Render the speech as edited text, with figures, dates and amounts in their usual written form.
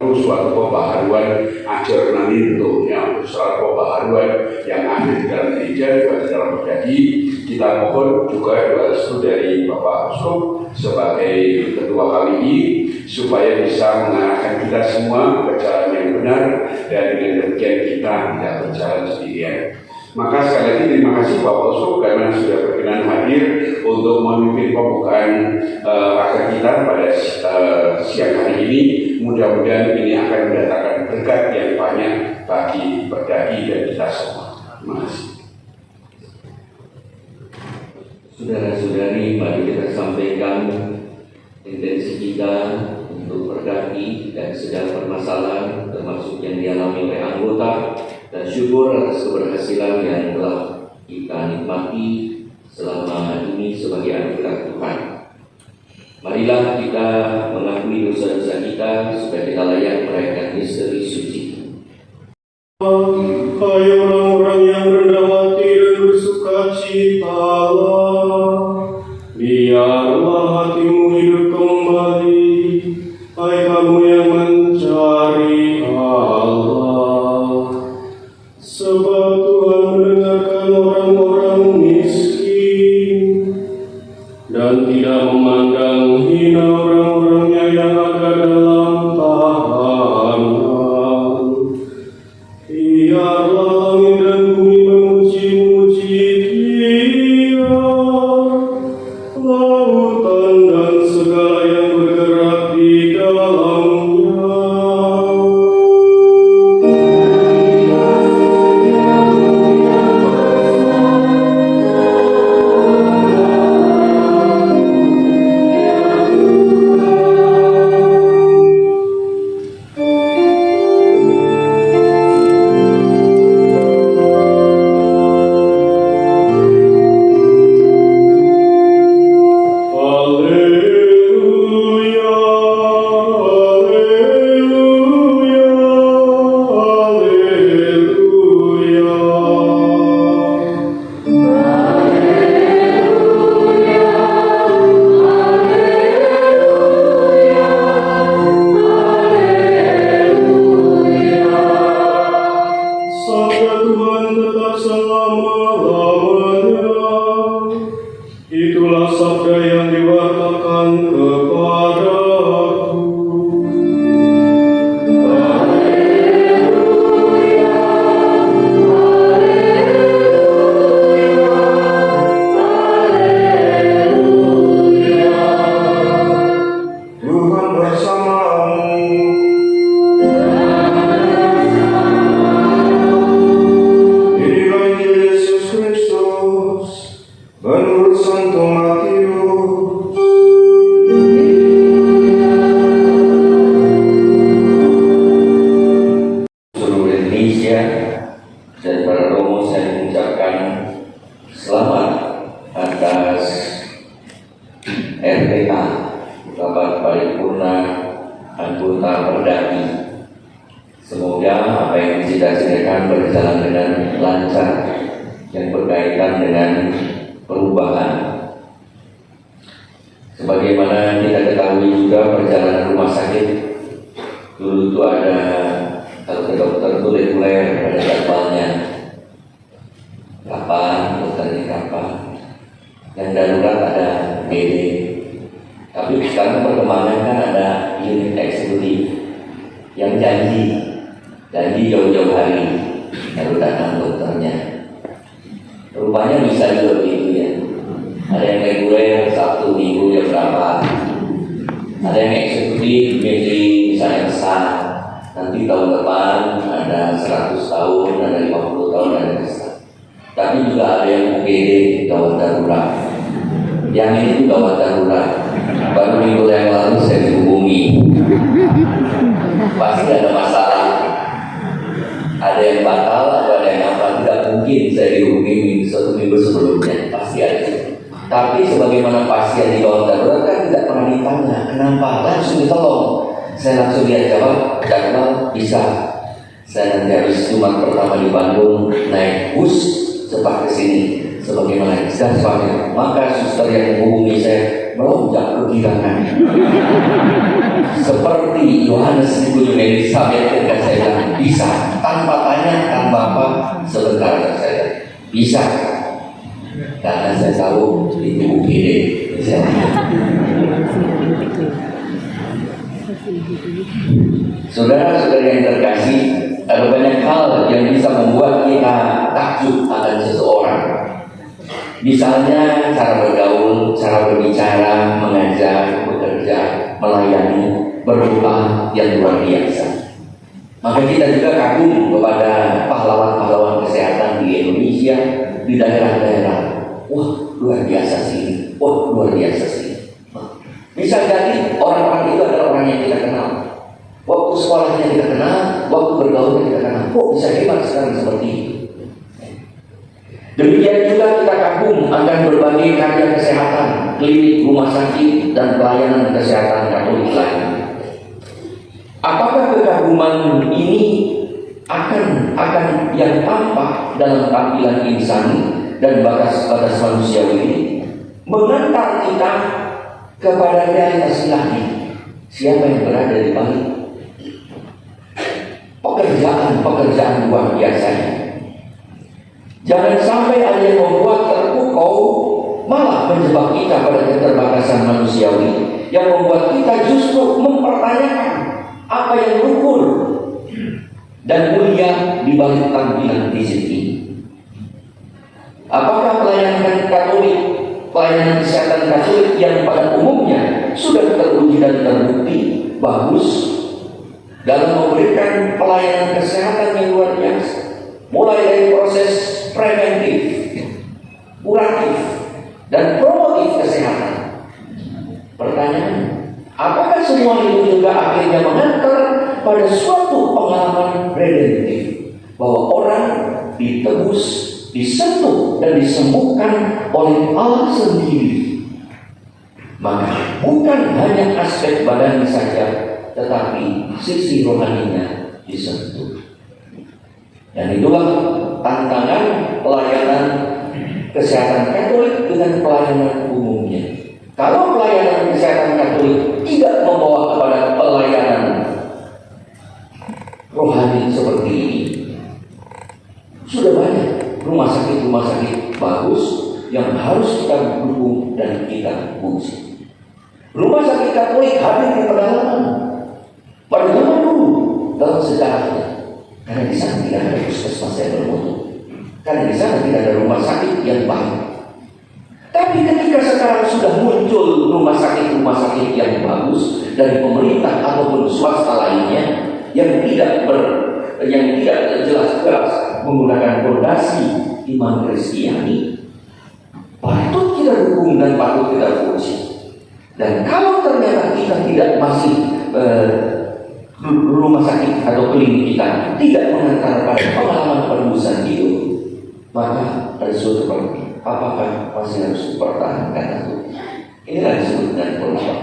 suatu pembaharuan ajarnamento, untuk suatu pembaharuan yang ada di dalam gereja juga di dalam pribadi. Kita mohon juga doa restu dari Bapak Uskup sebagai ketua kali ini supaya bisa mengarahkan kita semua ke jalan yang benar, dan dengan demikian kita tidak berjalan sendirian. Maka sekali lagi terima kasih Bapak Uskup karena sudah berkenan hadir untuk memimpin pembukaan acara kita pada siang hari ini. Mudah-mudahan ini akan mendatangkan berkat yang banyak bagi Perdadi dan kita semua. Terima kasih. Saudara-saudari, mari kita sampaikan intensi kita untuk Perdadi dan segala permasalahan termasuk yang dialami oleh anggota, dan syukur atas keberhasilan yang telah kita nikmati selama ini sebagai anugerah Tuhan. Marilah kita mengakui dosa-dosa kita supaya kita layak merayakan misteri suci. Hai orang-orang yang rendah hati dan bersukacitalah, biarlah hatimu hidup kembali. Hai kamu yang mencari Allah, sebab Tuhan mendengarkan orang-orang miskin dan tidak memandang hina orang-orangnya yang ada dalam tahanan. Biarlah langit dan bumi memuji-muji Dia, lautan dan segala yang bergerak di dalamnya. Itulah sabda yang diwakilkan kepadaku. Tuhan bersamamu. Inilah Injil Yesus Kristus menurut Santo Matius. Seluruh Indonesia dan para romo, saya mengucapkan selamat atas RPK, Rapat Paripurna Anggota Perdadi. Semoga apa yang dicita-citakan berjalan dengan lancar yang berkaitan dengan perubahan. Sebagaimana kita ketahui juga perjalanan rumah sakit dulu itu ada, kalau ke dokter itu reguler, ada jadwalnya kapan, dokternya kapan. Yang darurat ada BD. Tapi sekarang perkembangan kan ada unit eksekutif yang janji jauh-jauh hari baru datang dokternya. Rupanya bisa juga begitu ya. Ada yang reguler Sabtu Minggu jam berapa, ada yang eksekutif misalnya besar, nanti tahun depan ada 100 tahun, ada 50 tahun, ada besar. Tapi juga ada yang UGD, gawat darurat. Yang ini itu gawat darurat. Baru minggu yang lalu saya dihubungi, pasti ada masalah, ada yang batal atau ada yang apa. Tidak mungkin saya dihubungi 1 minggu sebelumnya, pasti ada. Tapi sebagaimana pasien di gawat darurat kan tidak pernah ditanya kenapa, langsung ditolong. Saya langsung dia jawab, jadwal bisa. Saya nanti habis Jumat pertama di Bandung naik bus cepat ke sini. Sebagaimana sudah suami, maka suster yang menghubungi saya melonjak kegirangan. Seperti Yohanes dikunjung Elisabeth ketika saya bilang bisa, tanpa tanya, tanpa apa, sebentar saya bisa. Karena saya tahu itu UGD. Saudara-saudara yang terkasih, ada banyak hal yang bisa membuat kita takjub akan seseorang. Misalnya cara bergaul, cara berbicara, mengajar, bekerja, melayani, berdoa yang luar biasa. Maka kita juga kagum kepada pahlawan-pahlawan kesehatan di Indonesia, di daerah-daerah. Wah, luar biasa sih. Wah, luar biasa sih. Bisa jadi orang-orang itu adalah orang yang kita kenal. Waktu sekolahnya kita kenal, waktu bergaulnya kita kenal. Kok bisa hebat sekali seperti itu? Demikian juga kita kagum akan berbagai karya kesehatan, klinik, rumah sakit, dan pelayanan kesehatan Katolik lain. Apakah kekaguman ini akan yang tampak dalam tampilan insani dan batas-batas manusiawi ini mengantar kita kepada realitas ilahi? Siapa yang berada di balik pekerjaan luar biasa? Jangan sampai ada yang membuat terpukau, malah menjebak kita pada keterbatasan manusiawi yang membuat kita justru mempertanyakan apa yang rukun dan mulia di balik tampilan fisik ini. Apakah pelayanan Katolik, pelayanan kesehatan Katolik yang pada umumnya sudah teruji dan terbukti bagus dalam memberikan pelayanan kesehatan yang luar biasa, mulai dari proses preventif, kuratif, dan promotif kesehatan? Pertanyaan, apakah semua itu juga akhirnya mengantar pada suatu pengalaman redentif, bahwa orang ditebus, disentuh, dan disembuhkan oleh Allah sendiri? Maka bukan hanya aspek badan saja, tetapi sisi rohaninya disentuh. Dan itulah tantangan pelayanan kesehatan Katolik dengan pelayanan umumnya. Kalau pelayanan kesehatan Katolik tidak membawa kepada pelayanan rohani seperti ini, sudah banyak rumah sakit bagus yang harus kita dukung dan kita puji. Rumah sakit Katolik hadir di pedalaman pada zaman dulu dalam sejarahnya. Karena di sana tidak ada puskesmas yang bermutu. Karena di sana tidak ada rumah sakit yang baik. Tapi ketika sekarang sudah muncul rumah sakit yang bagus dari pemerintah ataupun swasta lainnya yang tidak jelas-jelas menggunakan fondasi iman Kristiani, patut kita dukung dan patut kita puji. Dan kalau ternyata kita tidak masih rumah sakit atau klinik kita tidak mengantar pada pengalaman penebusan hidup, maka ada suatu pertanyaan, apakah masih harus dipertahankan atau inilah disebut dengan perubahan.